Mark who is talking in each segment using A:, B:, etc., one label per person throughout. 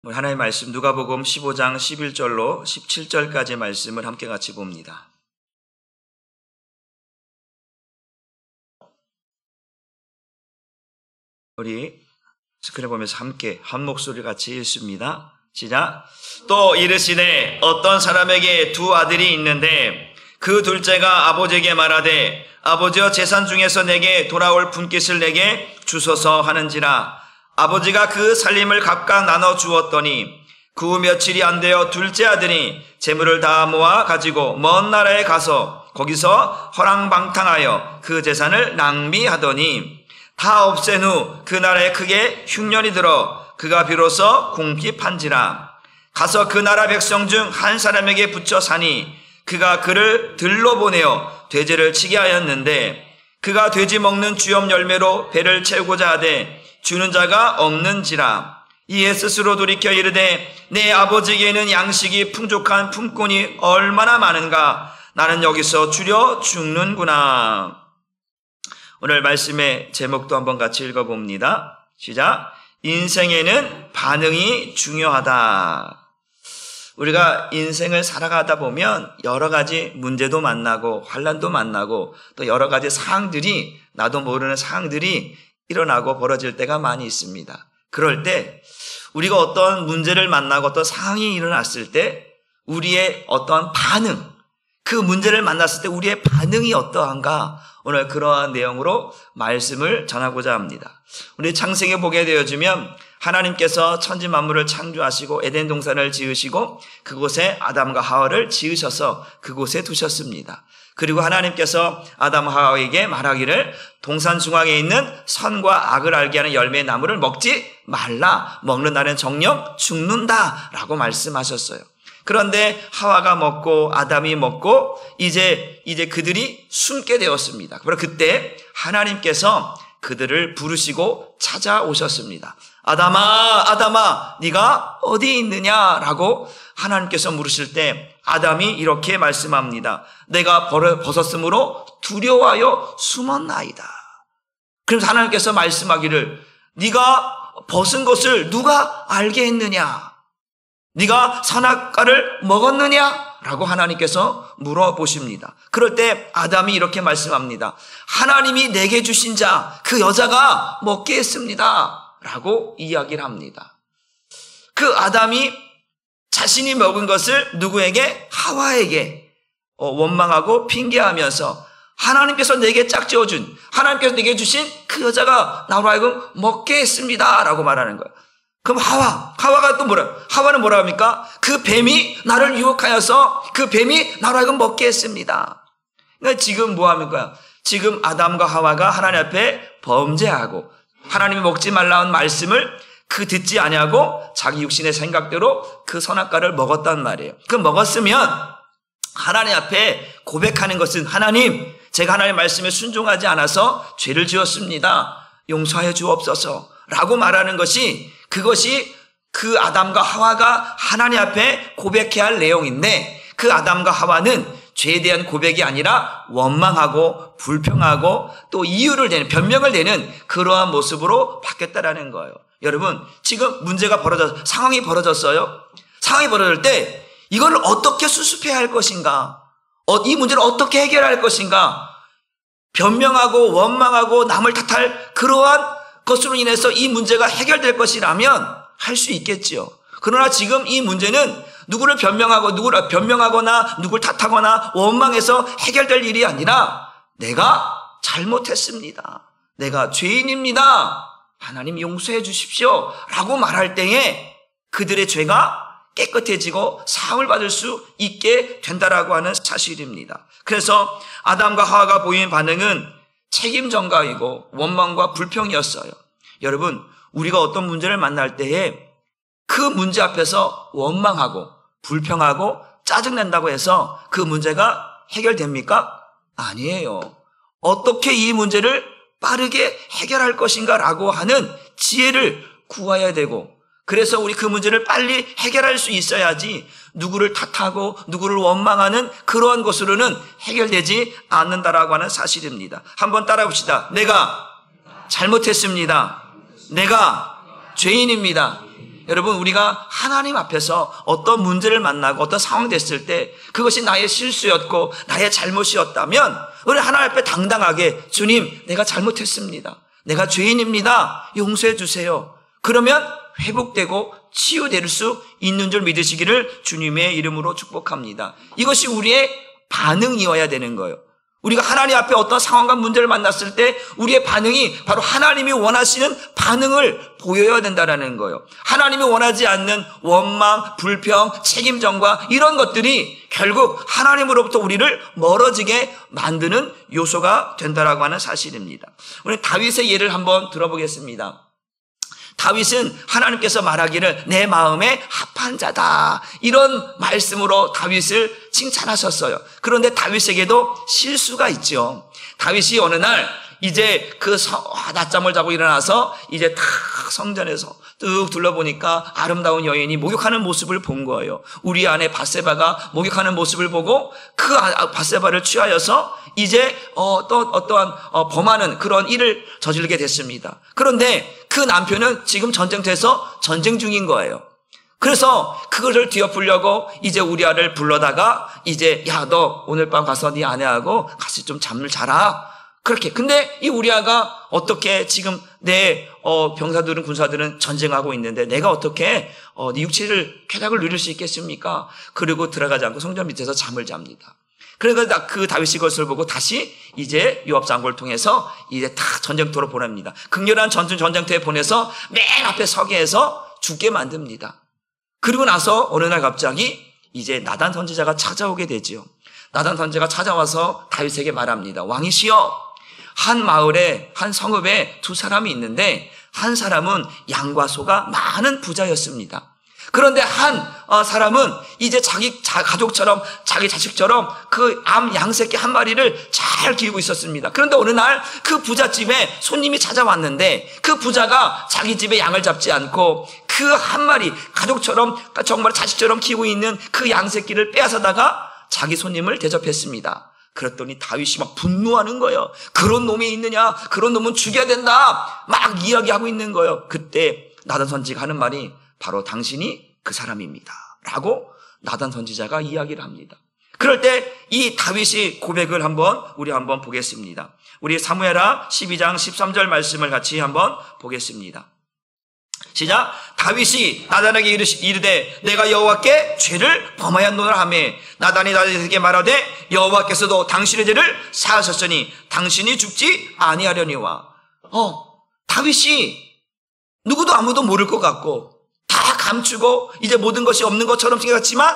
A: 하나님의 말씀 누가복음 15장 11절로 17절까지의 말씀을 함께 같이 봅니다. 우리 스크린 보면서 함께 한 목소리 같이 읽습니다. 시작. 또 이르시되 어떤 사람에게 두 아들이 있는데 그 둘째가 아버지에게 말하되 아버지여 재산 중에서 내게 돌아올 분깃을 내게 주소서 하는지라. 아버지가 그 살림을 각각 나눠 주었더니 그 며칠이 안 되어 둘째 아들이 재물을 다 모아 가지고 먼 나라에 가서 거기서 허랑방탕하여 그 재산을 낭비하더니 다 없앤 후 그 나라에 크게 흉년이 들어 그가 비로소 궁핍한지라. 가서 그 나라 백성 중 한 사람에게 붙여 사니 그가 그를 들러 보내어 돼지를 치게 하였는데 그가 돼지 먹는 주염 열매로 배를 채우고자 하되 주는 자가 없는지라. 이에 스스로 돌이켜 이르되 내 아버지에게는 양식이 풍족한 품꾼이 얼마나 많은가. 나는 여기서 줄여 죽는구나. 오늘 말씀의 제목도 한번 같이 읽어봅니다. 시작. 인생에는 반응이 중요하다. 우리가 인생을 살아가다 보면 여러 가지 문제도 만나고 환난도 만나고 또 여러 가지 상황들이 나도 모르는 상황들이 일어나고 벌어질 때가 많이 있습니다. 그럴 때 우리가 어떤 문제를 만나고 어떤 상황이 일어났을 때 우리의 어떠한 반응, 그 문제를 만났을 때 우리의 반응이 어떠한가, 오늘 그러한 내용으로 말씀을 전하고자 합니다. 우리 창세기에 보게 되어지면 하나님께서 천지 만물을 창조하시고 에덴 동산을 지으시고 그곳에 아담과 하와를 지으셔서 그곳에 두셨습니다. 그리고 하나님께서 아담 하와에게 말하기를 동산 중앙에 있는 선과 악을 알게 하는 열매의 나무를 먹지 말라. 먹는 날은 정령 죽는다 라고 말씀하셨어요. 그런데 하와가 먹고 아담이 먹고 이제 그들이 숨게 되었습니다. 그리고 그때 하나님께서 그들을 부르시고 찾아오셨습니다. 아담아 네가 어디 있느냐라고 하나님께서 물으실 때 아담이 이렇게 말씀합니다. 내가 벗었으므로 두려워하여 숨었나이다. 그래서 하나님께서 말씀하기를 네가 벗은 것을 누가 알게 했느냐? 네가 선악과를 먹었느냐? 라고 하나님께서 물어보십니다. 그럴 때 아담이 이렇게 말씀합니다. 하나님이 내게 주신 자, 그 여자가 먹게 했습니다. 라고 이야기를 합니다. 그 아담이 자신이 먹은 것을 누구에게? 하와에게 원망하고 핑계하면서 하나님께서 내게 짝지어준, 하나님께서 내게 주신 그 여자가 나로 하여금 먹게 했습니다. 라고 말하는 거예요. 그럼 하와가 또 하와는 뭐라 합니까? 그 뱀이 나를 유혹하여서 그 뱀이 나로 하여금 먹게 했습니다. 그러니까 지금 뭐 합니까? 지금 아담과 하와가 하나님 앞에 범죄하고 하나님이 먹지 말라는 말씀을 듣지 아니하고 자기 육신의 생각대로 그 선악과를 먹었단 말이에요. 그 먹었으면 하나님 앞에 고백하는 것은 하나님, 제가 하나님의 말씀에 순종하지 않아서 죄를 지었습니다. 용서하여 주옵소서 라고 말하는 것이, 그것이 그 아담과 하와가 하나님 앞에 고백해야 할 내용인데, 그 아담과 하와는 죄에 대한 고백이 아니라 원망하고 불평하고 또 이유를 대는, 변명을 대는 그러한 모습으로 바뀌었다라는 거예요. 여러분, 지금 문제가 상황이 벌어졌어요. 상황이 벌어질 때 이걸 어떻게 수습해야 할 것인가? 이 문제를 어떻게 해결할 것인가? 변명하고 원망하고 남을 탓할 그러한 것으로 인해서 이 문제가 해결될 것이라면 할 수 있겠지요. 그러나 지금 이 문제는 누구를 변명하거나 누구를 탓하거나 원망해서 해결될 일이 아니라 내가 잘못했습니다. 내가 죄인입니다. 하나님 용서해 주십시오. 라고 말할 때에 그들의 죄가 깨끗해지고 사함을 받을 수 있게 된다라고 하는 사실입니다. 그래서 아담과 하와가 보인 반응은 책임 전가이고 원망과 불평이었어요. 여러분, 우리가 어떤 문제를 만날 때에 그 문제 앞에서 원망하고 불평하고 짜증낸다고 해서 그 문제가 해결됩니까? 아니에요. 어떻게 이 문제를 빠르게 해결할 것인가 라고 하는 지혜를 구해야 되고, 그래서 우리 그 문제를 빨리 해결할 수 있어야지 누구를 탓하고 누구를 원망하는 그러한 것으로는 해결되지 않는다라고 하는 사실입니다. 한번 따라 봅시다. 내가 잘못했습니다. 내가 죄인입니다. 여러분, 우리가 하나님 앞에서 어떤 문제를 만나고 어떤 상황이 됐을 때 그것이 나의 실수였고 나의 잘못이었다면 우리 하나님 앞에 당당하게 주님, 내가 잘못했습니다. 내가 죄인입니다. 용서해 주세요. 그러면 회복되고 치유될 수 있는 줄 믿으시기를 주님의 이름으로 축복합니다. 이것이 우리의 반응이어야 되는 거예요. 우리가 하나님 앞에 어떤 상황과 문제를 만났을 때 우리의 반응이 바로 하나님이 원하시는 반응을 보여야 된다는 거예요. 하나님이 원하지 않는 원망, 불평, 책임전과 이런 것들이 결국 하나님으로부터 우리를 멀어지게 만드는 요소가 된다라고 하는 사실입니다. 오늘 다윗의 예를 한번 들어보겠습니다. 다윗은 하나님께서 말하기를 내 마음에 합한 자다, 이런 말씀으로 다윗을 칭찬하셨어요. 그런데 다윗에게도 실수가 있죠. 다윗이 어느 날 이제 낮잠을 자고 일어나서 이제 탁 성전에서 뚝 둘러보니까 아름다운 여인이 목욕하는 모습을 본 거예요. 우리 아내 밧세바가 목욕하는 모습을 보고 그 밧세바를 취하여서 이제 또 어떠한 범하는 그런 일을 저지르게 됐습니다. 그런데 그 남편은 지금 전쟁터에서 전쟁 중인 거예요. 그래서 그것을 뒤엎으려고 이제 우리아를 불러다가 이제 야, 너 오늘 밤 가서 네 아내하고 같이 좀 잠을 자라. 그렇게. 근데 이 우리아가 어떻게 지금 내 병사들은 군사들은 전쟁하고 있는데 내가 어떻게 네 육체를 쾌락을 누릴 수 있겠습니까? 그리고 들어가지 않고 성전 밑에서 잠을 잡니다. 그러니까 그 다윗이 그것을 보고 다시 이제 요압 장군을 통해서 이제 다 전쟁터로 보냅니다. 극렬한 전쟁터에 보내서 맨 앞에 서게 해서 죽게 만듭니다. 그리고 나서 어느 날 갑자기 이제 나단 선지자가 찾아오게 되지요. 나단 선지자가 찾아와서 다윗에게 말합니다. 왕이시여, 한 마을에 한 성읍에 두 사람이 있는데 한 사람은 양과 소가 많은 부자였습니다. 그런데 한 사람은 이제 자기 가족처럼 자기 자식처럼 그 암 양새끼 한 마리를 잘 키우고 있었습니다. 그런데 어느 날 그 부잣집에 손님이 찾아왔는데 그 부자가 자기 집에 양을 잡지 않고 그 한 마리 가족처럼 정말 자식처럼 키우고 있는 그 양새끼를 빼앗아다가 자기 손님을 대접했습니다. 그랬더니 다윗이 막 분노하는 거예요. 그런 놈이 있느냐? 그런 놈은 죽여야 된다. 막 이야기하고 있는 거예요. 그때 나단 선지자가 하는 말이 바로 당신이 그 사람입니다 라고 나단 선지자가 이야기를 합니다. 그럴 때 이 다윗이 고백을 우리 한번 보겠습니다. 우리 사무엘하 12장 13절 말씀을 같이 한번 보겠습니다. 시작. 다윗이 나단에게 이르되 내가 여호와께 죄를 범하였노라 하며 나단이 다윗에게 말하되 여호와께서도 당신의 죄를 사하셨으니 당신이 죽지 아니하려니와. 다윗이 누구도 아무도 모를 것 같고 다 감추고 이제 모든 것이 없는 것처럼 생각했지만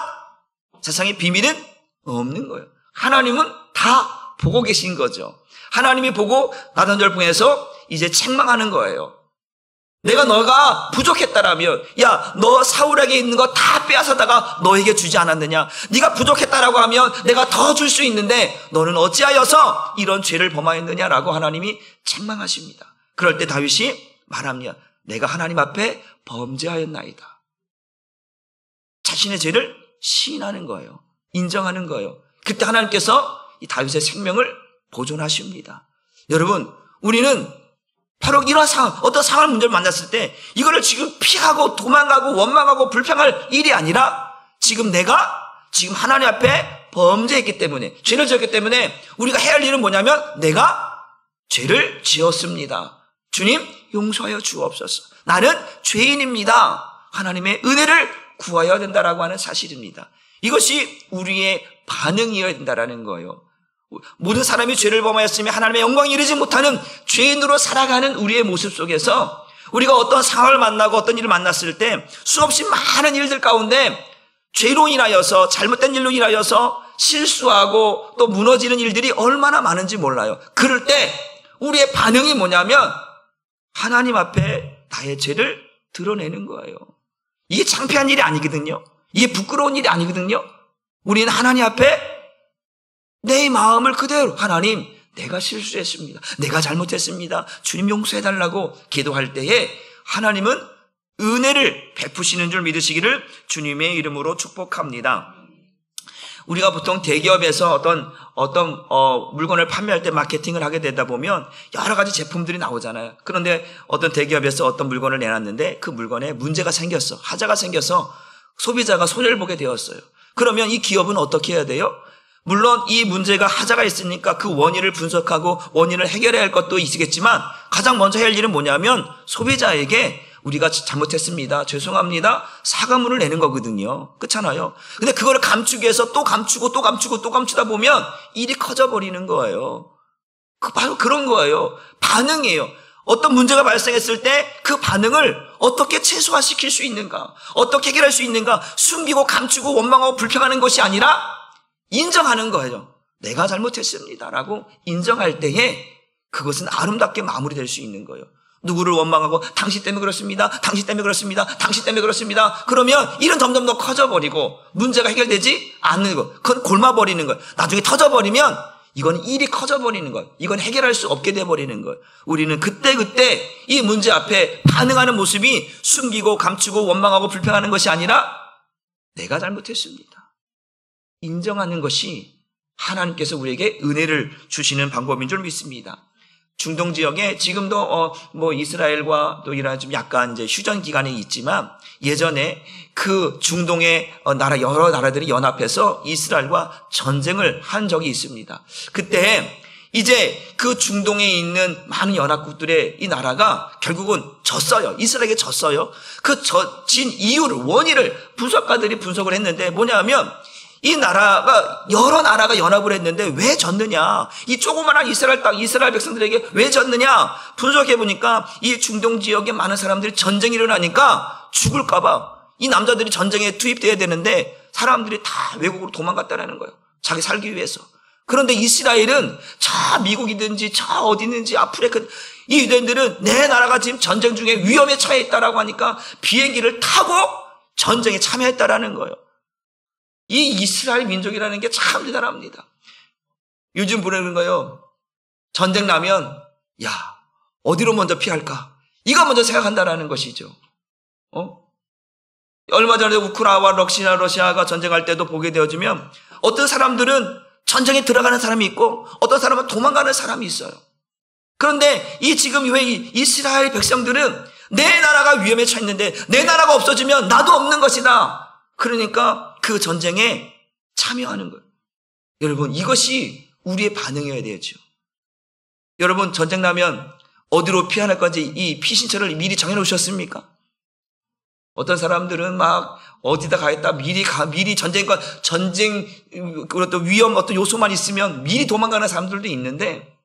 A: 세상에 비밀은 없는 거예요. 하나님은 다 보고 계신 거죠. 하나님이 보고 나단절 통해서 이제 책망하는 거예요. 너가 부족했다라면 야, 너 사울에게 있는 거 다 빼앗아다가 너에게 주지 않았느냐? 네가 부족했다라고 하면 내가 더 줄 수 있는데 너는 어찌하여서 이런 죄를 범하였느냐라고 하나님이 책망하십니다. 그럴 때 다윗이 말합니다. 내가 하나님 앞에 범죄하였나이다. 자신의 죄를 시인하는 거예요. 인정하는 거예요. 그때 하나님께서 이 다윗의 생명을 보존하십니다. 여러분, 우리는 바로 이런 상황, 어떤 상황 문제를 만났을 때 이거를 지금 피하고 도망가고 원망하고 불평할 일이 아니라 내가 하나님 앞에 범죄했기 때문에, 죄를 지었기 때문에 우리가 해야 할 일은 뭐냐면 내가 죄를 지었습니다. 주님, 용서하여 주옵소서. 나는 죄인입니다. 하나님의 은혜를 구하여야 된다라고 하는 사실입니다. 이것이 우리의 반응이어야 된다라는 거예요. 모든 사람이 죄를 범하였으며 하나님의 영광에 이르지 못하는 죄인으로 살아가는 우리의 모습 속에서 우리가 어떤 상황을 만나고 어떤 일을 만났을 때 수없이 많은 일들 가운데 죄로 인하여서, 잘못된 일로 인하여서 실수하고 또 무너지는 일들이 얼마나 많은지 몰라요. 그럴 때 우리의 반응이 뭐냐면 하나님 앞에 나의 죄를 드러내는 거예요. 이게 창피한 일이 아니거든요. 이게 부끄러운 일이 아니거든요. 우리는 하나님 앞에 내 마음을 그대로, 하나님, 내가 실수했습니다. 내가 잘못했습니다. 주님 용서해달라고 기도할 때에 하나님은 은혜를 베푸시는 줄 믿으시기를 주님의 이름으로 축복합니다. 우리가 보통 대기업에서 어떤 물건을 판매할 때 마케팅을 하게 되다 보면 여러 가지 제품들이 나오잖아요. 그런데 어떤 대기업에서 어떤 물건을 내놨는데 그 물건에 문제가 생겼어. 하자가 생겨서 소비자가 손해를 보게 되었어요. 그러면 이 기업은 어떻게 해야 돼요? 물론 이 문제가 하자가 있으니까 그 원인을 분석하고 원인을 해결해야 할 것도 있겠지만 가장 먼저 해야 할 일은 뭐냐면 소비자에게 우리가 잘못했습니다. 죄송합니다. 사과문을 내는 거거든요. 그렇잖아요. 근데 그거를 감추기 위해서 또 감추고 또 감추고 또 감추다 보면 일이 커져버리는 거예요. 바로 그런 거예요. 반응이에요. 어떤 문제가 발생했을 때 그 반응을 어떻게 최소화시킬 수 있는가, 어떻게 해결할 수 있는가, 숨기고 감추고 원망하고 불평하는 것이 아니라 인정하는 거예요. 내가 잘못했습니다라고 인정할 때에 그것은 아름답게 마무리될 수 있는 거예요. 누구를 원망하고 당신 때문에 그렇습니다. 당신 때문에 그렇습니다. 당신 때문에 그렇습니다. 그러면 일은 점점 더 커져버리고 문제가 해결되지 않는 거. 그건 골마버리는 거예요. 나중에 터져버리면 이건 일이 커져버리는 거예요. 이건 해결할 수 없게 돼버리는 거예요. 우리는 그때그때 이 문제 앞에 반응하는 모습이 숨기고 감추고 원망하고 불평하는 것이 아니라 내가 잘못했습니다. 인정하는 것이 하나님께서 우리에게 은혜를 주시는 방법인 줄 믿습니다. 중동 지역에 지금도 이스라엘과 또 이런 좀 약간 이제 휴전 기간이 있지만 예전에 그 중동의 여러 나라들이 연합해서 이스라엘과 전쟁을 한 적이 있습니다. 그때 이제 그 중동에 있는 많은 연합국들의 이 나라가 결국은 졌어요. 이스라엘에게 졌어요. 그 진 이유를 원인을 분석가들이 분석을 했는데 뭐냐면 이 나라가 여러 나라가 연합을 했는데 왜 졌느냐? 이 조그마한 이스라엘 땅, 이스라엘 백성들에게 왜 졌느냐? 분석해 보니까 이 중동 지역에 많은 사람들이 전쟁이 일어나니까 죽을까 봐 이 남자들이 전쟁에 투입돼야 되는데 사람들이 다 외국으로 도망갔다라는 거예요. 자기 살기 위해서. 그런데 이스라엘은 저 미국이든지 저 어디든지 아프리카 이 유대인들은 내 나라가 지금 전쟁 중에 위험에 처해 있다라고 하니까 비행기를 타고 전쟁에 참여했다라는 거예요. 이 이스라엘 민족이라는 게 참 대단합니다. 요즘 보내는 거예요. 전쟁 나면 어디로 먼저 피할까? 이거 먼저 생각한다라는 것이죠. 얼마 전에 우크라이나와 러시아가 전쟁할 때도 보게 되어지면 어떤 사람들은 전쟁에 들어가는 사람이 있고 어떤 사람은 도망가는 사람이 있어요. 그런데 지금 왜 이스라엘 백성들은 내 나라가 위험에 처했는데 내 나라가 없어지면 나도 없는 것이다. 그러니까 그 전쟁에 참여하는 거예요. 여러분 이것이 우리의 반응이어야 되죠. 여러분 전쟁 나면 어디로 피할 건지 이 피신처를 미리 정해놓으셨습니까? 어떤 사람들은 막 어디다 가겠다 미리 전쟁 그것도 위험 어떤 요소만 있으면 미리 도망가는 사람들도 있는데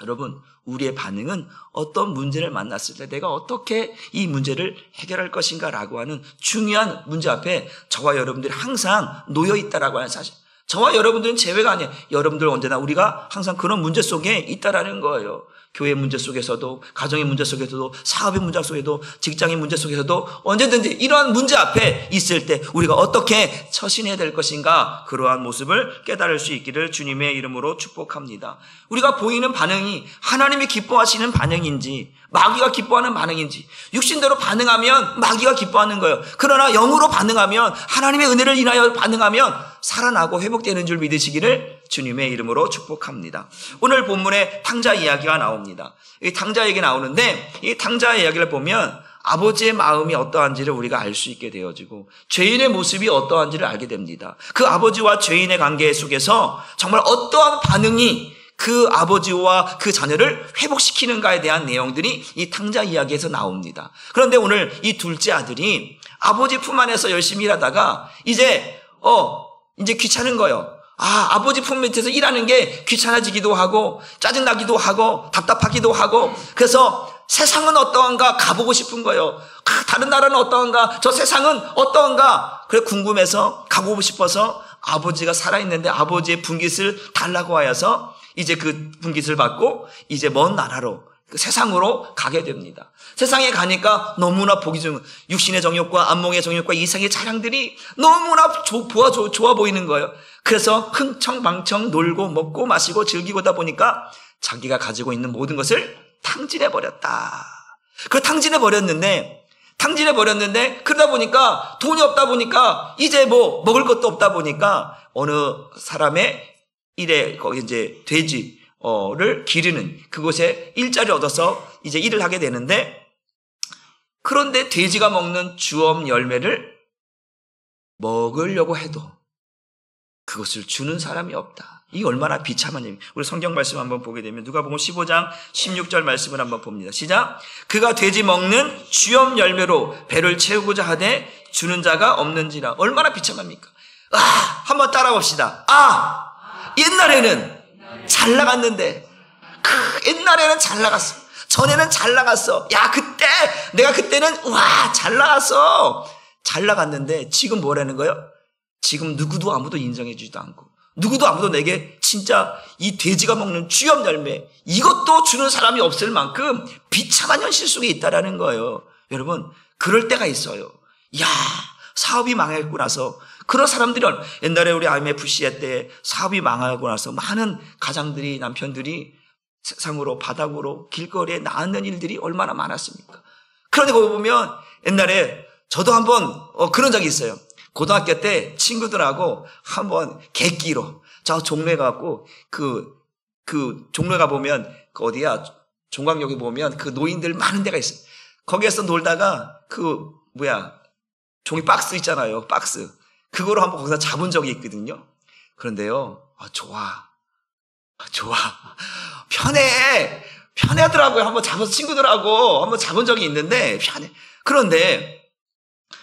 A: 여러분 우리의 반응은 어떤 문제를 만났을 때 내가 어떻게 이 문제를 해결할 것인가라고 하는 중요한 문제 앞에 저와 여러분들이 항상 놓여 있다라고 하는 사실. 저와 여러분들은 제외가 아니에요. 여러분들 언제나 우리가 항상 그런 문제 속에 있다라는 거예요. 교회 문제 속에서도 가정의 문제 속에서도 사업의 문제 속에도 직장의 문제 속에서도 언제든지 이러한 문제 앞에 있을 때 우리가 어떻게 처신해야 될 것인가 그러한 모습을 깨달을 수 있기를 주님의 이름으로 축복합니다. 우리가 보이는 반응이 하나님이 기뻐하시는 반응인지 마귀가 기뻐하는 반응인지 육신대로 반응하면 마귀가 기뻐하는 거예요. 그러나 영으로 반응하면 하나님의 은혜를 인하여 반응하면 살아나고 회복되는 줄 믿으시기를 주님의 이름으로 축복합니다. 오늘 본문에 탕자 이야기가 나옵니다. 이 탕자 얘기 나오는데 이 탕자 이야기를 보면 아버지의 마음이 어떠한지를 우리가 알 수 있게 되어지고 죄인의 모습이 어떠한지를 알게 됩니다. 그 아버지와 죄인의 관계 속에서 정말 어떠한 반응이 그 아버지와 그 자녀를 회복시키는가에 대한 내용들이 이 탕자 이야기에서 나옵니다. 그런데 오늘 이 둘째 아들이 아버지 품 안에서 열심히 일하다가 이제 귀찮은 거예요. 아버지 품 밑에서 일하는 게 귀찮아지기도 하고 짜증나기도 하고 답답하기도 하고 그래서 세상은 어떠한가 가보고 싶은 거예요. 다른 나라는 어떠한가 저 세상은 어떠한가 그래 궁금해서 가보고 싶어서 아버지가 살아있는데 아버지의 분깃을 달라고 하여서 이제 그 분깃을 받고 이제 먼 나라로 그 세상으로 가게 됩니다. 세상에 가니까 너무나 보기 좋은 육신의 정욕과 안목의 정욕과 이상의 자랑들이 너무나 좋아 보이는 거예요. 그래서 흥청망청 놀고 먹고 마시고 즐기고다 보니까 자기가 가지고 있는 모든 것을 탕진해버렸다. 그 탕진해버렸는데 그러다 보니까 돈이 없다 보니까 이제 먹을 것도 없다 보니까 어느 사람의 일에 거기 이제 돼지를 기르는 그곳에 일자리 얻어서 이제 일을 하게 되는데, 그런데 돼지가 먹는 주엄 열매를 먹으려고 해도 그것을 주는 사람이 없다. 이게 얼마나 비참한 얘기. 우리 성경 말씀 한번 보게 되면 누가복음 15장 16절 말씀을 한번 봅니다. 시작. 그가 돼지 먹는 주엄 열매로 배를 채우고자 하되 주는 자가 없는지라. 얼마나 비참합니까? 한번 따라 봅시다. 옛날에는 잘 나갔는데, 옛날에는 잘 나갔어. 전에는 잘 나갔어. 내가 그때는 잘 나갔어. 잘 나갔는데 지금 뭐라는 거예요? 지금 누구도 아무도 인정해주지도 않고, 누구도 아무도 내게 진짜 이 돼지가 먹는 주엄 열매, 이것도 주는 사람이 없을 만큼 비참한 현실 속에 있다라는 거예요. 여러분, 그럴 때가 있어요. 사업이 망하고 나서, 그런 사람들은 옛날에 우리 IMF 시대 때 사업이 망하고 나서 많은 가장들이, 남편들이 세상으로, 바닥으로, 길거리에 나앉는 일들이 얼마나 많았습니까? 그런데 거기 보면 옛날에 저도 한번 그런 적이 있어요. 고등학교 때 친구들하고 한번 객기로 저 종로에 가고, 그 종로에 가 보면 어디야, 종강역에 보면 그 노인들 많은 데가 있어요. 거기에서 놀다가 종이 박스 있잖아요. 박스. 그거로 한번 거기서 잡은 적이 있거든요. 그런데요, 좋아. 편하더라고요. 한번 잡아서 친구들하고 한번 잡은 적이 있는데 편해. 그런데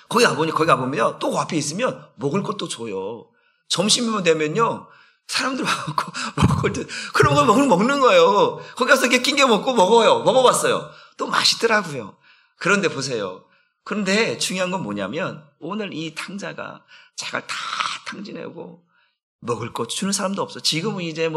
A: 거기 가보면 또 앞에 있으면 먹을 것도 줘요. 점심이면 되면요, 사람들 와갖고 먹을 때 그런 거 먹는 거예요. 거기 가서 이렇게 낀 게 먹어봤어요. 또 맛있더라고요. 그런데 보세요. 그런데 중요한 건 뭐냐면, 오늘 이 탕자가 자기를 다 탕진하고 먹을 것 주는 사람도 없어. 지금은 이제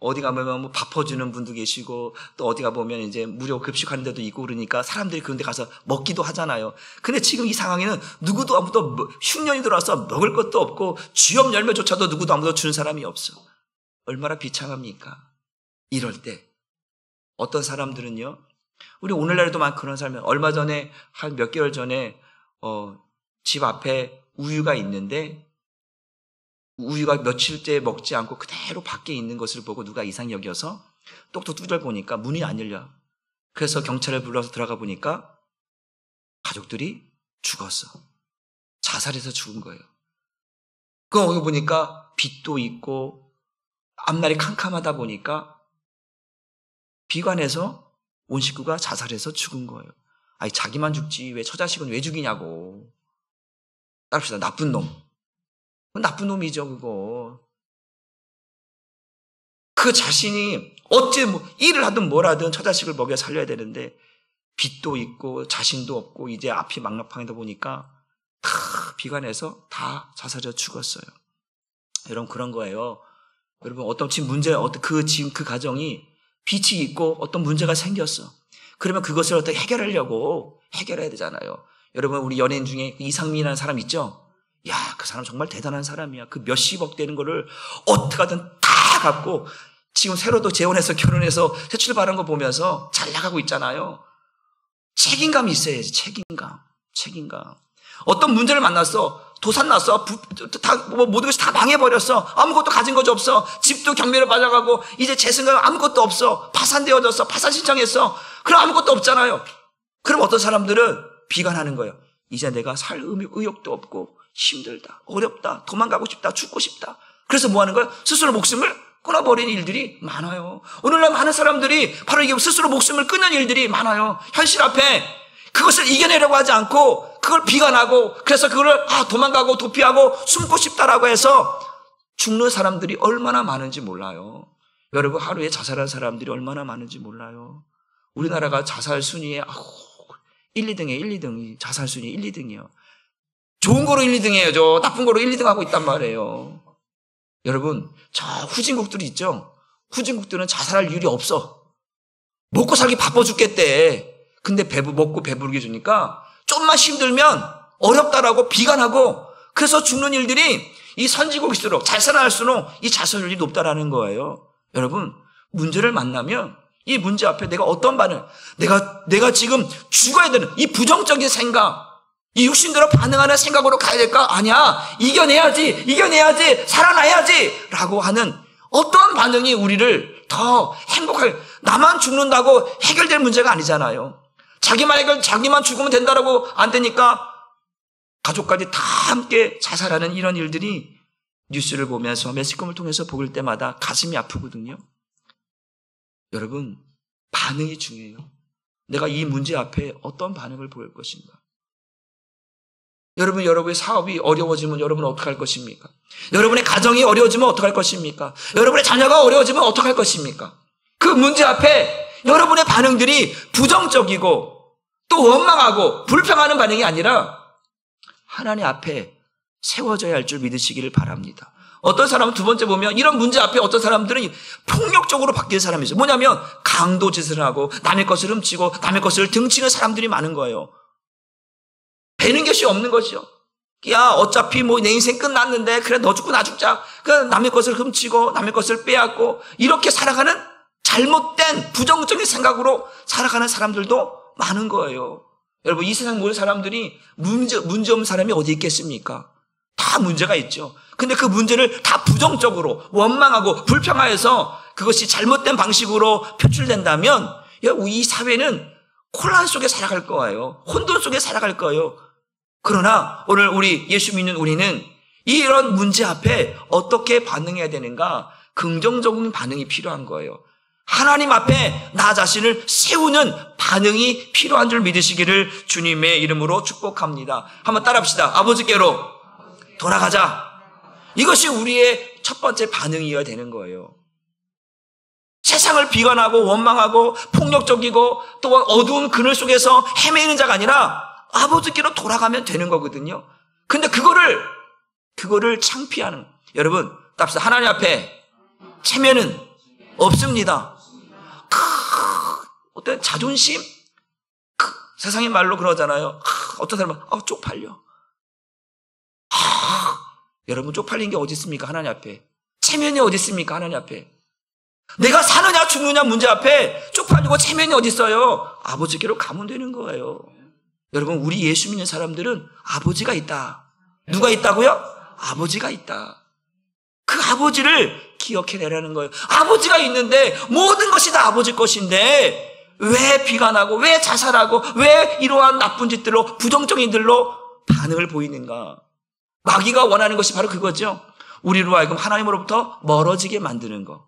A: 어디 가면 밥 퍼주는 분도 계시고, 또 어디 가보면 이제 무료 급식하는 데도 있고 그러니까 사람들이 그런 데 가서 먹기도 하잖아요. 근데 지금 이 상황에는 누구도 아무도 흉년이 들어와서 먹을 것도 없고, 주엄 열매조차도 누구도 아무도 주는 사람이 없어. 얼마나 비참합니까? 이럴 때 어떤 사람들은요, 우리 오늘날에도 많은 그런 사람이, 얼마 전에 한 몇 개월 전에 집 앞에 우유가 있는데, 우유가 며칠째 먹지 않고 그대로 밖에 있는 것을 보고 누가 이상히 여겨서 똑똑 두드려 보니까 문이 안 열려. 그래서 경찰을 불러서 들어가 보니까 가족들이 죽었어. 자살해서 죽은 거예요. 거기 보니까 빛도 있고 앞날이 캄캄하다 보니까 비관해서 온 식구가 자살해서 죽은 거예요. 자기만 죽지 왜 처자식은 왜 죽이냐고. 따릅시다. 나쁜 놈. 나쁜 놈이죠, 그거. 그 자신이 어째 일을 하든 뭘 하든 처자식을 먹여 살려야 되는데, 빚도 있고 자신도 없고 이제 앞이 막막하다 보니까 다 비관해서 다 자살해 죽었어요. 여러분, 그런 거예요. 여러분, 어떤 지금 지금 그 가정이 빚이 있고 어떤 문제가 생겼어. 그러면 그것을 어떻게 해결해야 되잖아요. 여러분, 우리 연예인 중에 이상민이라는 사람 있죠? 그 사람 정말 대단한 사람이야. 그 몇십억 되는 거를 어떻게 하든 다 갖고 지금 새로도 재혼해서 결혼해서 새 출발한 거 보면서 잘 나가고 있잖아요. 책임감이 있어야지. 책임감. 어떤 문제를 만났어. 도산 났어. 모든 것이 다 망해버렸어. 아무것도 가진 것이 없어. 집도 경매로 빠져가고 이제 재생각 아무것도 없어. 파산되어졌어. 파산 신청했어. 그럼 아무것도 없잖아요. 그럼 어떤 사람들은 비관하는 거예요. 이제 내가 살 의욕도 없고 힘들다, 어렵다, 도망가고 싶다, 죽고 싶다. 그래서 뭐 하는 거예요? 스스로 목숨을 끊어버리는 일들이 많아요. 오늘날 많은 사람들이 바로 이게 스스로 목숨을 끊는 일들이 많아요. 현실 앞에 그것을 이겨내려고 하지 않고 그걸 비관하고, 그래서 그걸 도망가고 도피하고 숨고 싶다라고 해서 죽는 사람들이 얼마나 많은지 몰라요. 여러분, 하루에 자살한 사람들이 얼마나 많은지 몰라요. 우리나라가 자살 순위에 1, 2등이에요. 자살 순위 1, 2등이에요. 좋은 거로 1, 2등이에요. 나쁜 거로 1, 2등 하고 있단 말이에요. 여러분, 저 후진국들이 있죠? 후진국들은 자살할 일이 없어. 먹고 살기 바빠 죽겠대. 근데 먹고 배부르게 주니까 좀만 힘들면 어렵다라고 비관하고, 그래서 죽는 일들이 이 선진국일수록 잘 살아날수록 이 자살률이 높다라는 거예요. 여러분, 문제를 만나면 이 문제 앞에 내가 어떤 반응, 내가 지금 죽어야 되는 이 부정적인 생각,
B: 이 육신대로 반응하는 생각으로 가야 될까? 아니야. 이겨내야지, 살아나야지 라고 하는 어떤 반응이 우리를 더 행복하게, 나만 죽는다고 해결될 문제가 아니잖아요. 자기만 죽으면 된다라고 안 되니까 가족까지 다 함께 자살하는 이런 일들이 뉴스를 보면서 매스컴을 통해서 볼 때마다 가슴이 아프거든요. 여러분, 반응이 중요해요. 내가 이 문제 앞에 어떤 반응을 보일 것인가? 여러분의 사업이 어려워지면 여러분은 어떻게 할 것입니까? 여러분의 가정이 어려워지면 어떻게 할 것입니까? 여러분의 자녀가 어려워지면 어떻게 할 것입니까? 그 문제 앞에 여러분의 반응들이 부정적이고 또 원망하고 불평하는 반응이 아니라 하나님 앞에 세워져야 할 줄 믿으시기를 바랍니다. 어떤 사람은 두 번째 보면 이런 문제 앞에 어떤 사람들은 폭력적으로 바뀌는 사람이 있어요. 뭐냐면 강도짓을 하고 남의 것을 훔치고 남의 것을 등치는 사람들이 많은 거예요. 배는 것이 없는 것이죠. 야, 어차피 내 인생 끝났는데 그래 너 죽고 나 죽자. 남의 것을 훔치고 남의 것을 빼앗고 이렇게 살아가는 잘못된 부정적인 생각으로 살아가는 사람들도 많은 거예요. 여러분, 이 세상 모든 사람들이 문제 없는 사람이 어디 있겠습니까? 다 문제가 있죠. 근데 그 문제를 다 부정적으로 원망하고 불평하여서 그것이 잘못된 방식으로 표출된다면 이 사회는 혼란 속에 살아갈 거예요. 혼돈 속에 살아갈 거예요. 그러나 오늘 우리 예수 믿는 우리는 이런 문제 앞에 어떻게 반응해야 되는가? 긍정적인 반응이 필요한 거예요. 하나님 앞에 나 자신을 세우는 반응이 필요한 줄 믿으시기를 주님의 이름으로 축복합니다. 한번 따라합시다. 아버지께로 돌아가자. 이것이 우리의 첫 번째 반응이어야 되는 거예요. 세상을 비관하고 원망하고 폭력적이고 또 어두운 그늘 속에서 헤매는 자가 아니라 아버지께로 돌아가면 되는 거거든요. 근데 그거를 창피하는, 여러분 답시다. 하나님 앞에 체면은 없습니다. 어떤 자존심? 세상의 말로 그러잖아요. 어떤 사람은 쪽팔려. 여러분, 쪽팔린 게 어디 있습니까? 하나님 앞에. 체면이 어디 있습니까? 하나님 앞에. 내가 사느냐 죽느냐 문제 앞에 쪽팔리고 체면이 어디 있어요? 아버지께로 가면 되는 거예요. 여러분, 우리 예수 믿는 사람들은 아버지가 있다. 누가 있다고요? 아버지가 있다. 그 아버지를 기억해내라는 거예요. 아버지가 있는데 모든 것이 다 아버지 것인데 왜 비관하고 왜 자살하고 왜 이러한 나쁜 짓들로 부정적인 일들로 반응을 보이는가? 마귀가 원하는 것이 바로 그거죠. 우리로 하여금 하나님으로부터 멀어지게 만드는 거.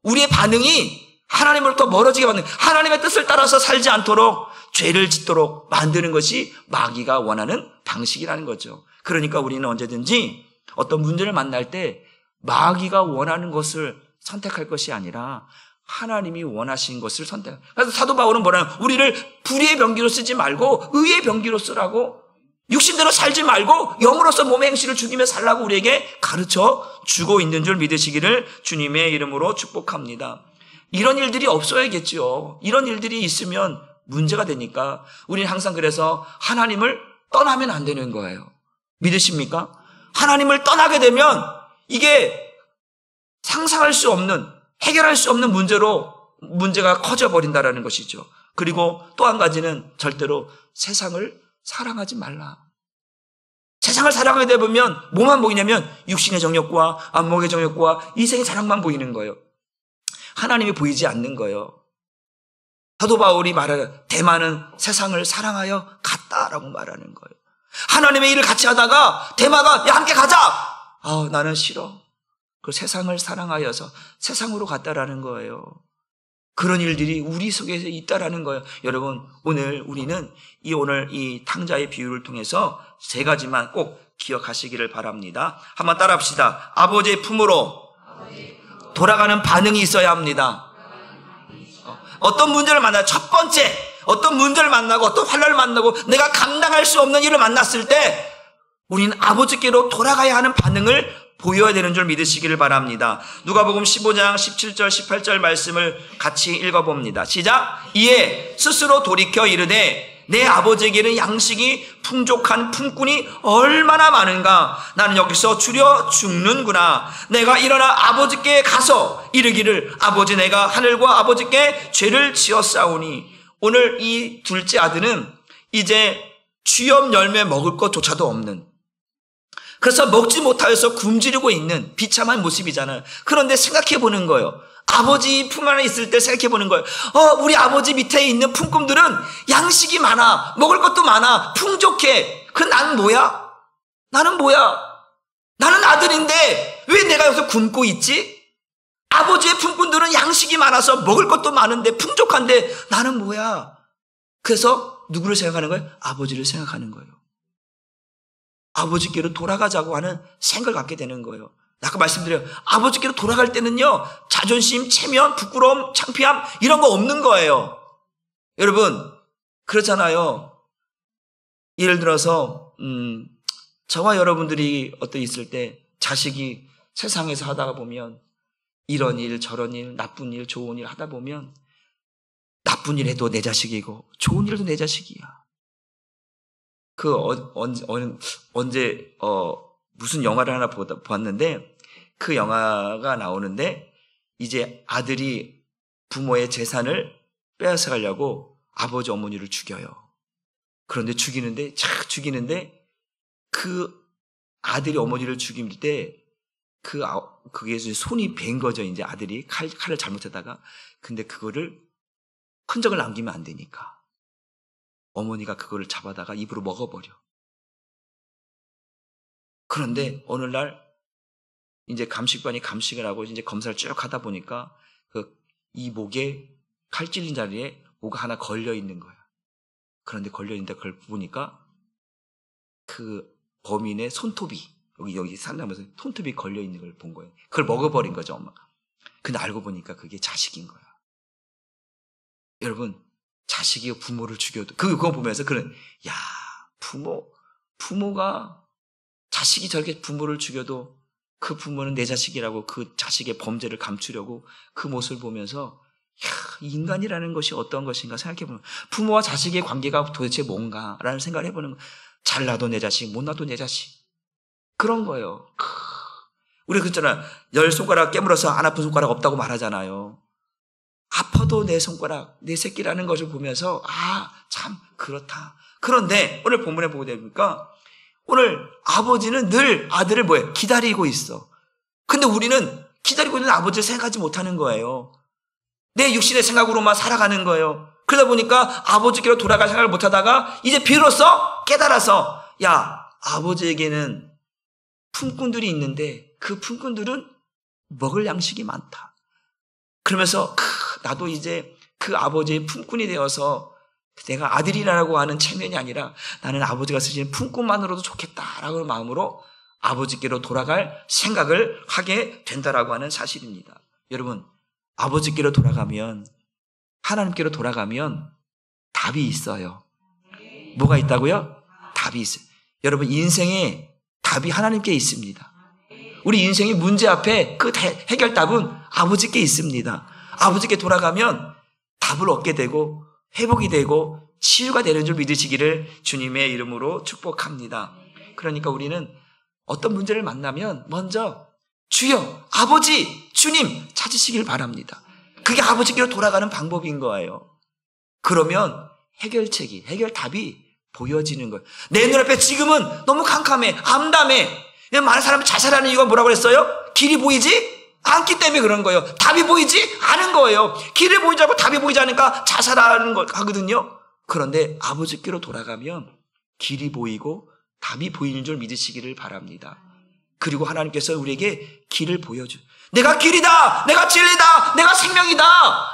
B: 우리의 반응이 하나님으로부터 멀어지게 만드는, 하나님의 뜻을 따라서 살지 않도록 죄를 짓도록 만드는 것이 마귀가 원하는 방식이라는 거죠. 그러니까 우리는 언제든지 어떤 문제를 만날 때 마귀가 원하는 것을 선택할 것이 아니라 하나님이 원하신 것을 선택. 그래서 사도 바울은 뭐라는, 우리를 불의의 병기로 쓰지 말고 의의 병기로 쓰라고, 육신대로 살지 말고 영으로서 몸의 행실을 죽이며 살라고 우리에게 가르쳐 주고 있는 줄 믿으시기를 주님의 이름으로 축복합니다. 이런 일들이 없어야겠죠. 이런 일들이 있으면 문제가 되니까 우리는 항상 그래서 하나님을 떠나면 안 되는 거예요. 믿으십니까? 하나님을 떠나게 되면 이게 상상할 수 없는, 해결할 수 없는 문제가 커져버린다라는 것이죠. 그리고 또 한 가지는 절대로 세상을 사랑하지 말라. 세상을 사랑하게 되면 뭐만 보이냐면 육신의 정욕과 안목의 정욕과 이생의 자랑만 보이는 거예요. 하나님이 보이지 않는 거예요. 사도 바울이 말하는 데마는 세상을 사랑하여 갔다라고 말하는 거예요. 하나님의 일을 같이 하다가 데마가 야 함께 가자. 나는 싫어. 그 세상을 사랑하여서 세상으로 갔다라는 거예요. 그런 일들이 우리 속에서 있다라는 거예요. 여러분, 오늘 우리는 오늘 이 탕자의 비유를 통해서 세 가지만 꼭 기억하시기를 바랍니다. 한번 따라합시다. 아버지의 품으로 돌아가는 반응이 있어야 합니다. 어떤 문제를 만나요? 첫 번째, 어떤 문제를 만나고 어떤 환난을 만나고 내가 감당할 수 없는 일을 만났을 때 우리는 아버지께로 돌아가야 하는 반응을 보여야 되는 줄 믿으시기를 바랍니다. 누가복음 15장 17절 18절 말씀을 같이 읽어봅니다. 시작. 이에 스스로 돌이켜 이르되 내 아버지에게는 양식이 풍족한 품꾼이 얼마나 많은가. 나는 여기서 줄여 죽는구나. 내가 일어나 아버지께 가서 이르기를 아버지, 내가 하늘과 아버지께 죄를 지었사오니. 오늘 이 둘째 아들은 이제 주염 열매 먹을 것조차도 없는, 그래서 먹지 못하여서 굶주리고 있는 비참한 모습이잖아요. 그런데 생각해 보는 거예요. 아버지 품 안에 있을 때 생각해 보는 거예요. 우리 아버지 밑에 있는 품꾼들은 양식이 많아, 먹을 것도 많아, 풍족해. 나는 뭐야? 나는 뭐야? 나는 아들인데 왜 내가 여기서 굶고 있지? 아버지의 품꾼들은 양식이 많아서 먹을 것도 많은데 풍족한데 나는 뭐야? 그래서 누구를 생각하는 거예요? 아버지를 생각하는 거예요. 아버지께로 돌아가자고 하는 생각을 갖게 되는 거예요. 아까 말씀드려요. 아버지께로 돌아갈 때는요, 자존심, 체면, 부끄러움, 창피함 이런 거 없는 거예요. 여러분 그렇잖아요. 예를 들어서 저와 여러분들이 어떤 있을 때 자식이 세상에서 하다가 보면 이런 일 저런 일 나쁜 일 좋은 일 하다 보면 나쁜 일 해도 내 자식이고 좋은 일도 내 자식이야. 언제 무슨 영화를 하나 보았는데 그 영화가 나오는데 이제 아들이 부모의 재산을 빼앗아 가려고 아버지 어머니를 죽여요. 그런데 죽이는데 그 아들이 어머니를 죽일 때 그게 손이 벤 거죠. 이제 아들이 칼을 잘못하다가. 근데 그거를 흔적을 남기면 안 되니까 어머니가 그거를 잡아다가 입으로 먹어버려. 그런데 어느 날 이제 감식반이 감식을 하고 이제 검사를 쭉 하다 보니까 이 목에 칼 찔린 자리에 뭐가 하나 걸려 있는 거야. 그런데 걸려 있는데 그걸 보니까 그 범인의 손톱이 여기 산나무에서 손톱이 걸려 있는 걸 본 거예요. 그걸 먹어버린 거죠, 엄마가. 근데 알고 보니까 그게 자식인 거야. 여러분, 자식이 부모를 죽여도 그거 보면서 부모가 자식이 저렇게 부모를 죽여도 그 부모는 내 자식이라고 그 자식의 범죄를 감추려고 그 모습을 보면서 인간이라는 것이 어떤 것인가 생각해보는, 부모와 자식의 관계가 도대체 뭔가라는 생각을 해보는 거예요. 잘 놔도 내 자식, 못 놔도 내 자식. 그런 거예요. 우리 그랬잖아. 10손가락 깨물어서 안 아픈 손가락 없다고 말하잖아요. 아파도 내 손가락, 내 새끼라는 것을 보면서 참 그렇다. 그런데 오늘 본문에 보게 되니까 오늘 아버지는 늘 아들을 뭐예요? 기다리고 있어. 근데 우리는 기다리고 있는 아버지를 생각하지 못하는 거예요. 내 육신의 생각으로만 살아가는 거예요. 그러다 보니까 아버지께로 돌아갈 생각을 못하다가 이제 비로소 깨달아서 아버지에게는 품꾼들이 있는데 그 품꾼들은 먹을 양식이 많다. 그러면서 나도 이제 그 아버지의 품꾼이 되어서 내가 아들이라고 하는 체면이 아니라 나는 아버지가 쓰시는 품꾼만으로도 좋겠다라고 하는 마음으로 아버지께로 돌아갈 생각을 하게 된다라고 하는 사실입니다. 여러분, 아버지께로 돌아가면, 하나님께로 돌아가면 답이 있어요. 뭐가 있다고요? 답이 있어요. 여러분, 인생에 답이 하나님께 있습니다. 우리 인생의 문제 앞에 그 해결답은 아버지께 있습니다. 아버지께 돌아가면 답을 얻게 되고 회복이 되고 치유가 되는 줄 믿으시기를 주님의 이름으로 축복합니다. 그러니까 우리는 어떤 문제를 만나면 먼저 주여, 아버지, 주님 찾으시길 바랍니다. 그게 아버지께로 돌아가는 방법인 거예요. 그러면 해결답이 보여지는 거예요. 내 눈앞에 지금은 너무 캄캄해, 암담해. 많은 사람이 자살하는 이유가 뭐라고 그랬어요? 길이 보이지 않기 때문에 그런 거예요. 답이 보이지 않은 거예요. 길이 보이지 않고 답이 보이지 않으니까 자살하는 거 하거든요. 그런데 아버지께로 돌아가면 길이 보이고 답이 보이는 줄 믿으시기를 바랍니다. 그리고 하나님께서 우리에게 길을 보여줘. 내가 길이다, 내가 진리다, 내가 생명이다,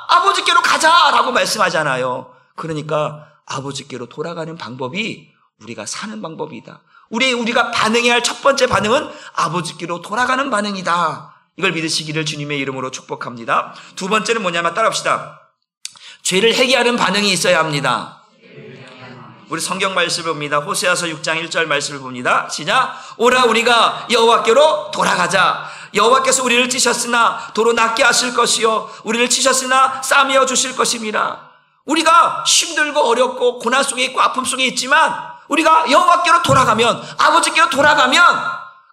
B: 아버지께로 가자라고 말씀하잖아요. 그러니까 아버지께로 돌아가는 방법이 우리가 사는 방법이다. 우리가 반응해야 할 첫 번째 반응은 아버지께로 돌아가는 반응이다. 이걸 믿으시기를 주님의 이름으로 축복합니다. 두 번째는 뭐냐면 따라합시다. 죄를 회개하는 반응이 있어야 합니다. 우리 성경 말씀을 봅니다. 호세아서 6장 1절 말씀을 봅니다. 시작. 오라 우리가 여호와께로 돌아가자. 여호와께서 우리를 찌셨으나 도로 낫게 하실 것이요 우리를 치셨으나 싸매어 주실 것입니다. 우리가 힘들고 어렵고 고난 속에 있고 아픔 속에 있지만 우리가 여호와께로 돌아가면, 아버지께로 돌아가면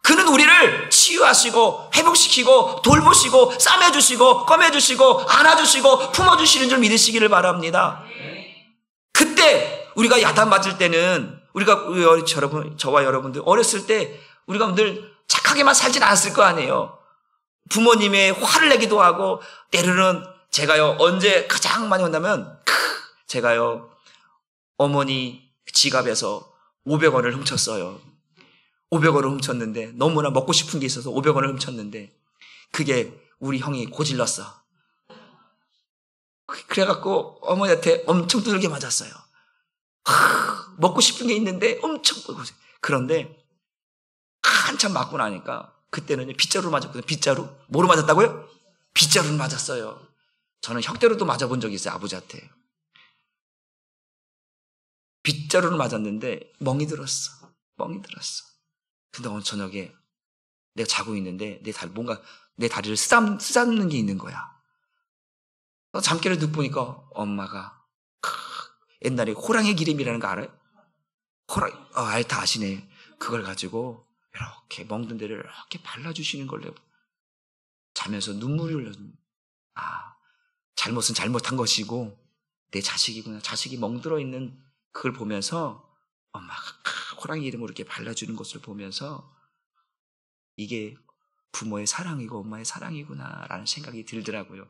B: 그는 우리를 치유하시고 회복시키고 돌보시고 싸매주시고 꺼매주시고 안아주시고 품어주시는 줄 믿으시기를 바랍니다. 그때 우리가 야단 맞을 때는 저와 여러분들 어렸을 때 우리가 늘 착하게만 살진 않았을 거 아니에요. 부모님의 화를 내기도 하고 때로는 제가요 언제 가장 많이 혼나면 제가요 어머니 지갑에서 500원을 훔쳤어요. 500원을 훔쳤는데 너무나 먹고 싶은 게 있어서 500원을 훔쳤는데 그게 우리 형이 고질렀어. 그래갖고 어머니한테 엄청 두들겨 맞았어요. 먹고 싶은 게 있는데 엄청 그런데 한참 맞고 나니까 그때는 빗자루로 맞았거든요. 빗자루. 뭐로 맞았다고요? 빗자루로 맞았어요. 저는 혁대로도 맞아본 적이 있어요. 아버지한테. 빗자루로 맞았는데 멍이 들었어. 근데 오늘 저녁에 내가 자고 있는데 뭔가 내 다리를 쓰다듬는 게 있는 거야. 잠결에 눕 보니까 엄마가 옛날에 호랑이 기름이라는 거 알아요? 다 아시네. 그걸 가지고 이렇게 멍든 데를 이렇게 발라주시는 걸 내가 자면서 눈물이 흘러. 잘못은 잘못한 것이고 내 자식이구나. 자식이 멍들어 있는 그걸 보면서 엄마가 호랑이 이름으로 이렇게 발라주는 것을 보면서 이게 부모의 사랑이고 엄마의 사랑이구나 라는 생각이 들더라고요.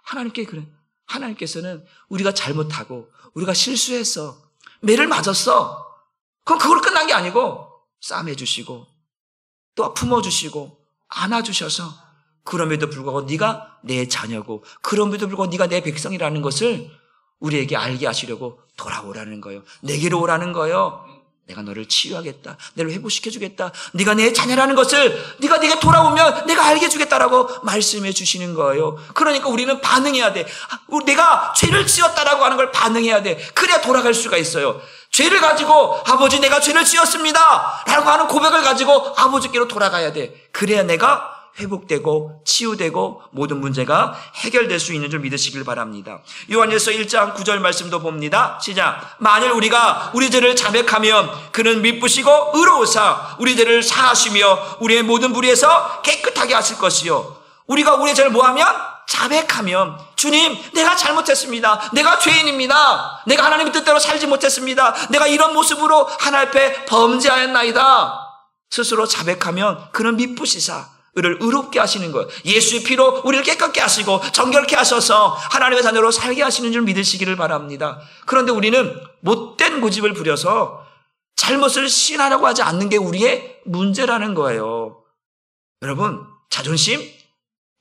B: 하나님께 그래. 하나님께서는 우리가 잘못하고 우리가 실수했어. 매를 맞았어. 그럼 그걸 끝난 게 아니고 싸매주시고 또 품어주시고 안아주셔서 그럼에도 불구하고 네가 내 자녀고 그럼에도 불구하고 네가 내 백성이라는 것을 우리에게 알게 하시려고 돌아오라는 거예요. 내게로 오라는 거예요. 내가 너를 치유하겠다. 너를 회복시켜주겠다. 네가 내 자녀라는 것을 네가 내게 돌아오면 내가 알게 해주겠다라고 말씀해 주시는 거예요. 그러니까 우리는 반응해야 돼. 내가 죄를 지었다라고 하는 걸 반응해야 돼. 그래야 돌아갈 수가 있어요. 죄를 가지고 아버지 내가 죄를 지었습니다 라고 하는 고백을 가지고 아버지께로 돌아가야 돼. 그래야 내가 회복되고 치유되고 모든 문제가 해결될 수 있는 줄 믿으시길 바랍니다. 요한일서 1장 9절 말씀도 봅니다. 시작. 만일 우리가 우리 죄를 자백하면 그는 미쁘시고 의로우사 우리 죄를 사하시며 우리의 모든 불의에서 깨끗하게 하실 것이요. 우리가 우리의 죄를 뭐하면? 자백하면 주님 내가 잘못했습니다. 내가 죄인입니다. 내가 하나님의 뜻대로 살지 못했습니다. 내가 이런 모습으로 하나님 앞에 범죄하였나이다. 스스로 자백하면 그는 미쁘시사 우리를 의롭게 하시는 거예요. 예수의 피로 우리를 깨끗게 하시고 정결케 하셔서 하나님의 자녀로 살게 하시는 줄 믿으시기를 바랍니다. 그런데 우리는 못된 고집을 부려서 잘못을 시인하려고 하지 않는 게 우리의 문제라는 거예요. 여러분 자존심?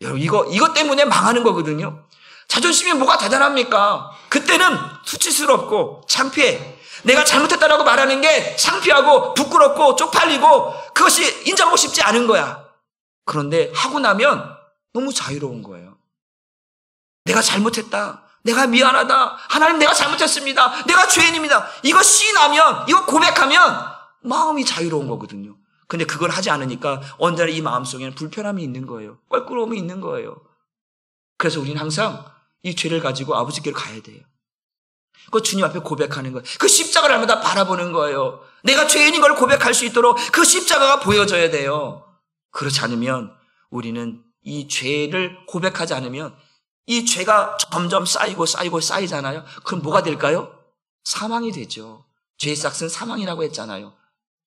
B: 여러분 이거 때문에 망하는 거거든요. 자존심이 뭐가 대단합니까? 그때는 수치스럽고 창피해. 내가 잘못했다라고 말하는 게 창피하고 부끄럽고 쪽팔리고 그것이 인정하고 싶지 않은 거야. 그런데 하고 나면 너무 자유로운 거예요. 내가 잘못했다. 내가 미안하다. 하나님 내가 잘못했습니다. 내가 죄인입니다. 이거 시인하면 이거 고백하면 마음이 자유로운 거거든요. 근데 그걸 하지 않으니까 언제나 이 마음속에는 불편함이 있는 거예요. 껄끄러움이 있는 거예요. 그래서 우리는 항상 이 죄를 가지고 아버지께로 가야 돼요. 그 주님 앞에 고백하는 거예요. 그 십자가를 날마다 바라보는 거예요. 내가 죄인인 걸 고백할 수 있도록 그 십자가가 보여져야 돼요. 그렇지 않으면 우리는 이 죄를 고백하지 않으면 이 죄가 점점 쌓이잖아요. 그럼 뭐가 될까요? 사망이 되죠. 죄의 싹은 사망이라고 했잖아요.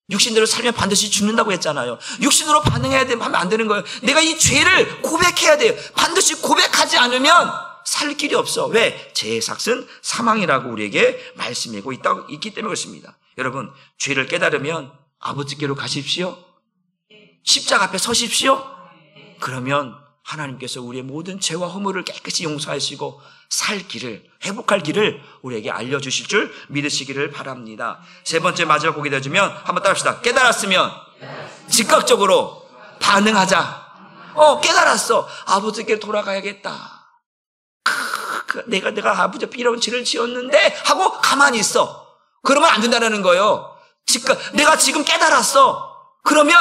B: 육신대로 살면 반드시 죽는다고 했잖아요. 육신으로 반응해야 하면 안 되는 거예요. 내가 이 죄를 고백해야 돼요. 반드시 고백하지 않으면 살 길이 없어. 왜? 죄의 삭은 사망이라고 우리에게 말씀하고 있기 때문에 그렇습니다. 여러분, 죄를 깨달으면 아버지께로 가십시오. 십자가 앞에 서십시오. 그러면 하나님께서 우리의 모든 죄와 허물을 깨끗이 용서하시고 살 길을, 회복할 길을 우리에게 알려주실 줄 믿으시기를 바랍니다. 세 번째 마지막 보게 되어주면 한번 따라합시다. 깨달았으면 즉각적으로 반응하자. 깨달았어. 아버지께 돌아가야겠다. 내가 아버지 앞에 이런 죄를 지었는데 하고 가만히 있어. 그러면 안 된다는 거예요. 내가 지금 깨달았어. 그러면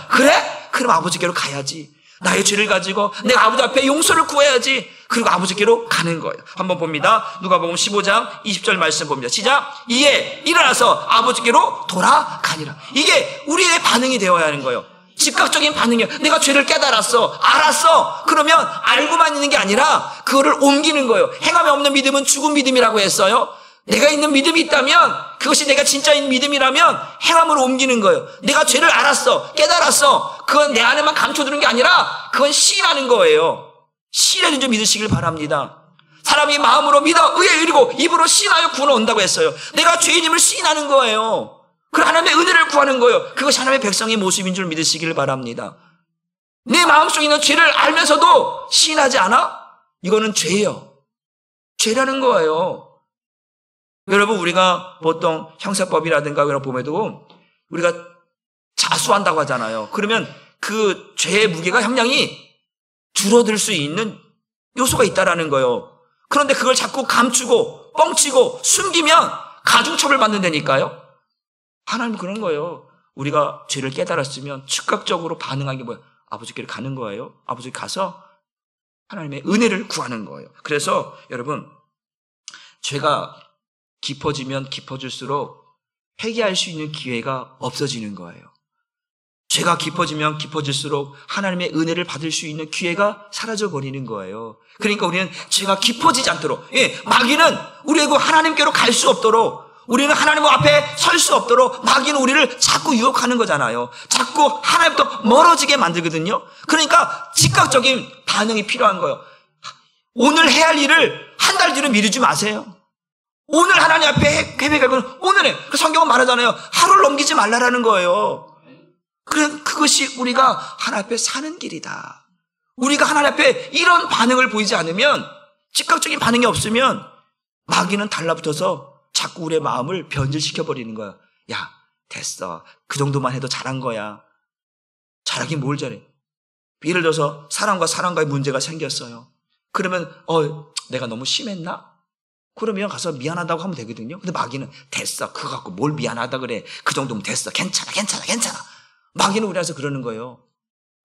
B: 그래? 그럼 아버지께로 가야지. 나의 죄를 가지고 내가 아버지 앞에 용서를 구해야지. 그리고 아버지께로 가는 거예요. 한번 봅니다. 누가복음 15장 20절 말씀 봅니다. 시작. 이에 일어나서 아버지께로 돌아가니라. 이게 우리의 반응이 되어야 하는 거예요. 즉각적인 반응이에요. 내가 죄를 깨달았어. 알았어. 그러면 알고만 있는 게 아니라 그거를 옮기는 거예요. 행함이 없는 믿음은 죽은 믿음이라고 했어요. 내가 있는 믿음이 있다면 그것이 내가 진짜인 믿음이라면 행함으로 옮기는 거예요. 내가 죄를 알았어, 깨달았어. 그건 내 안에만 감춰두는 게 아니라 그건 시인하는 거예요. 시인하는 줄 믿으시길 바랍니다. 사람이 마음으로 믿어 의에 이르고 입으로 시인하여 구원을 온다고 했어요. 내가 죄인임을 시인하는 거예요. 그리고 하나님의 은혜를 구하는 거예요. 그것이 하나님의 백성의 모습인 줄 믿으시길 바랍니다. 내 마음속에 있는 죄를 알면서도 시인하지 않아? 이거는 죄예요. 죄라는 거예요. 여러분, 우리가 보통 형사법이라든가 이런 보면도 우리가 자수한다고 하잖아요. 그러면 그 죄의 무게가 형량이 줄어들 수 있는 요소가 있다라는 거예요. 그런데 그걸 자꾸 감추고 뻥치고 숨기면 가중처벌 받는다니까요. 하나님 그런 거예요. 우리가 죄를 깨달았으면 즉각적으로 반응한 게 뭐예요? 아버지께로 가는 거예요. 아버지 가서 하나님의 은혜를 구하는 거예요. 그래서 여러분, 죄가 깊어지면 깊어질수록 회개할 수 있는 기회가 없어지는 거예요. 죄가 깊어지면 깊어질수록 하나님의 은혜를 받을 수 있는 기회가 사라져버리는 거예요. 그러니까 우리는 죄가 깊어지지 않도록, 마귀는 우리에게 하나님께로 갈 수 없도록, 우리는 하나님 앞에 설 수 없도록 마귀는 우리를 자꾸 유혹하는 거잖아요. 자꾸 하나님부터 멀어지게 만들거든요. 그러니까 즉각적인 반응이 필요한 거예요. 오늘 해야 할 일을 한 달 뒤로 미루지 마세요. 오늘 하나님 앞에 계획할 건 오늘 해. 그 성경은 말하잖아요. 하루를 넘기지 말라라는 거예요. 그것이 우리가 하나님 앞에 사는 길이다. 우리가 하나님 앞에 이런 반응을 보이지 않으면, 즉각적인 반응이 없으면 마귀는 달라붙어서 자꾸 우리의 마음을 변질시켜버리는 거야. 야, 됐어. 그 정도만 해도 잘한 거야. 잘하긴 뭘 잘해. 예를 들어서 사람과 사람과의 문제가 생겼어요. 그러면 내가 너무 심했나? 그러면 가서 미안하다고 하면 되거든요. 근데 마귀는 됐어. 그거 갖고 뭘 미안하다 그래. 그 정도면 됐어. 괜찮아. 마귀는 우리한테서 그러는 거예요.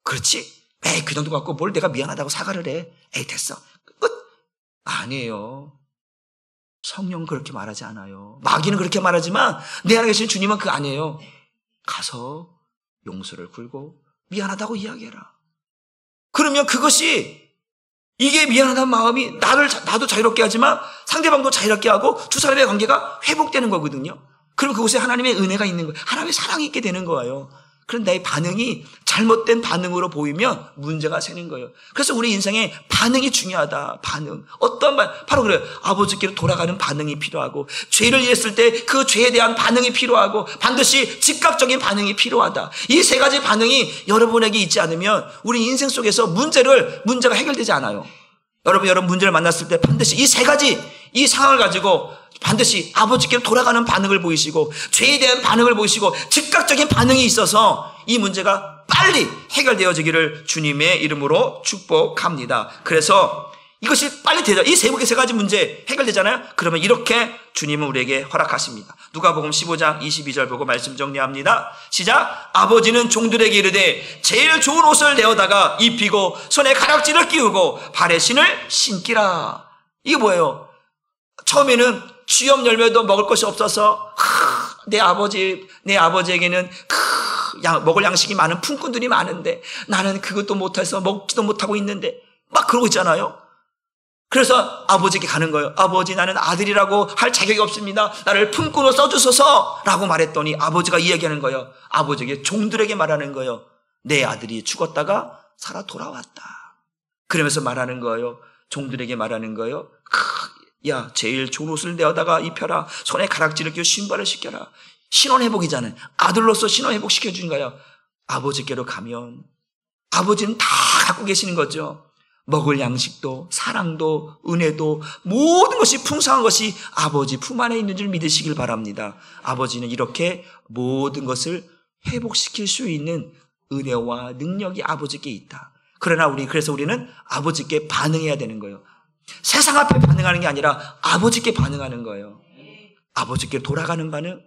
B: 그렇지? 에이, 그 정도 갖고 뭘 내가 미안하다고 사과를 해. 에이, 됐어. 끝. 아니에요. 성령은 그렇게 말하지 않아요. 마귀는 그렇게 말하지만 내 안에 계신 주님은 그거 아니에요. 가서 용서를 굴고 미안하다고 이야기해라. 그러면 그것이, 이게 미안하다는 마음이 나도 자유롭게 하지만 상대방도 자유롭게 하고 두 사람의 관계가 회복되는 거거든요. 그럼 그곳에 하나님의 은혜가 있는 거예요. 하나님의 사랑이 있게 되는 거예요. 그런데 이 반응이 잘못된 반응으로 보이면 문제가 생기는 거예요. 그래서 우리 인생에 반응이 중요하다. 반응. 바로 그래요. 아버지께로 돌아가는 반응이 필요하고, 죄를 했을 때 그 죄에 대한 반응이 필요하고, 반드시 즉각적인 반응이 필요하다. 이 세 가지 반응이 여러분에게 있지 않으면 우리 인생 속에서 문제가 해결되지 않아요. 여러분 문제를 만났을 때 반드시 이 세 가지, 이 상황을 가지고 반드시 아버지께로 돌아가는 반응을 보이시고, 죄에 대한 반응을 보이시고, 즉각적인 반응이 있어서 이 문제가 빨리 해결되어지기를 주님의 이름으로 축복합니다. 그래서 이것이 빨리 되죠. 이 세 가지 문제 해결되잖아요. 그러면 이렇게 주님은 우리에게 허락하십니다. 누가복음 15장 22절 보고 말씀 정리합니다. 시작. 아버지는 종들에게 이르되 제일 좋은 옷을 내어다가 입히고 손에 가락지를 끼우고 발에 신을 신기라. 이게 뭐예요? 처음에는 취업 열매도 먹을 것이 없어서 내 아버지에게는 먹을 양식이 많은 품꾼들이 많은데 나는 그것도 못해서 먹지도 못하고 있는데 막 그러고 있잖아요. 그래서 아버지에게 가는 거예요. 아버지, 나는 아들이라고 할 자격이 없습니다. 나를 품꾼으로 써주소서 라고 말했더니 아버지가 이야기하는 거예요. 아버지에게, 종들에게 말하는 거예요. 내 아들이 죽었다가 살아 돌아왔다. 그러면서 말하는 거예요. 종들에게 말하는 거예요. 야, 제일 좋은 옷을 내어다가 입혀라. 손에 가락지를 끼워 신발을 시켜라. 신혼회복이잖아요. 아들로서 신혼회복 시켜주는 거예요. 아버지께로 가면 아버지는 다 갖고 계시는 거죠. 먹을 양식도 사랑도 은혜도 모든 것이 풍성한 것이 아버지 품 안에 있는 줄 믿으시길 바랍니다. 아버지는 이렇게 모든 것을 회복시킬 수 있는 은혜와 능력이 아버지께 있다. 그래서 우리는 아버지께 반응해야 되는 거예요. 세상 앞에 반응하는 게 아니라 아버지께 반응하는 거예요. 아버지께 돌아가는 반응,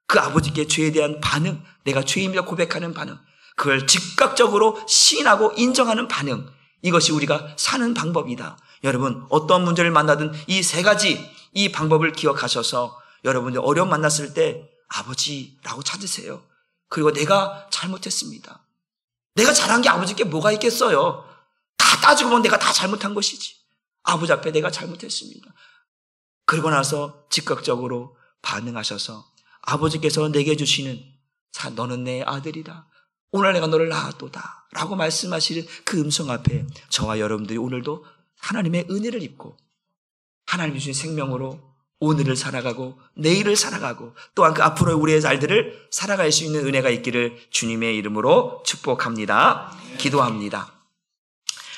B: 그 아버지께 죄에 대한 반응, 내가 죄인이라 고백하는 반응, 그걸 즉각적으로 시인하고 인정하는 반응, 이것이 우리가 사는 방법이다. 여러분, 어떤 문제를 만나든 이 세 가지, 이 방법을 기억하셔서 여러분들 어려움 만났을 때 아버지라고 찾으세요. 그리고 내가 잘못했습니다. 내가 잘한 게 아버지께 뭐가 있겠어요? 다 따지고 보면 내가 다 잘못한 것이지. 아버지 앞에 내가 잘못했습니다. 그러고 나서 즉각적으로 반응하셔서 아버지께서 내게 주시는 너는 내 아들이다. 오늘 내가 너를 낳았도다. 라고 말씀하시는 그 음성 앞에 저와 여러분들이 오늘도 하나님의 은혜를 입고 하나님이 주신 생명으로 오늘을 살아가고 내일을 살아가고 또한 그 앞으로의 우리의 날들을 살아갈 수 있는 은혜가 있기를 주님의 이름으로 축복합니다. 기도합니다.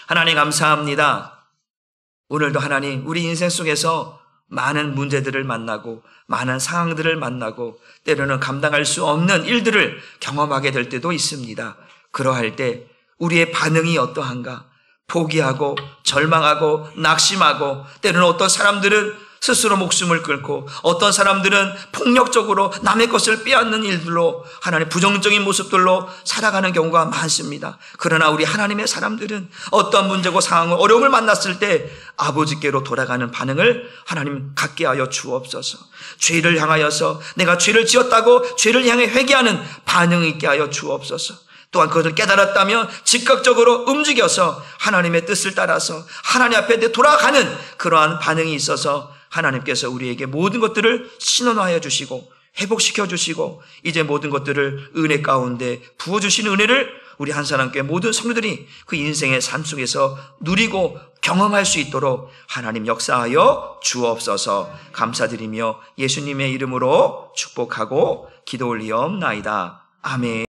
B: 하나님 감사합니다. 오늘도 하나님 우리 인생 속에서 많은 문제들을 만나고 많은 상황들을 만나고 때로는 감당할 수 없는 일들을 경험하게 될 때도 있습니다. 그러할 때 우리의 반응이 어떠한가? 포기하고 절망하고 낙심하고 때로는 어떤 사람들은 스스로 목숨을 끊고 어떤 사람들은 폭력적으로 남의 것을 빼앗는 일들로 하나님 부정적인 모습들로 살아가는 경우가 많습니다. 그러나 우리 하나님의 사람들은 어떤 문제고 상황을 어려움을 만났을 때 아버지께로 돌아가는 반응을 하나님 갖게 하여 주옵소서. 죄를 향하여서 내가 죄를 지었다고 죄를 향해 회개하는 반응이 있게 하여 주옵소서. 또한 그것을 깨달았다면 즉각적으로 움직여서 하나님의 뜻을 따라서 하나님 앞에 돌아가는 그러한 반응이 있어서 하나님께서 우리에게 모든 것들을 신원하여 주시고 회복시켜 주시고 이제 모든 것들을 은혜 가운데 부어주시는 은혜를 우리 한 사람께 모든 성도들이 그 인생의 삶 속에서 누리고 경험할 수 있도록 하나님 역사하여 주옵소서. 감사드리며 예수님의 이름으로 축복하고 기도 올리옵나이다. 아멘.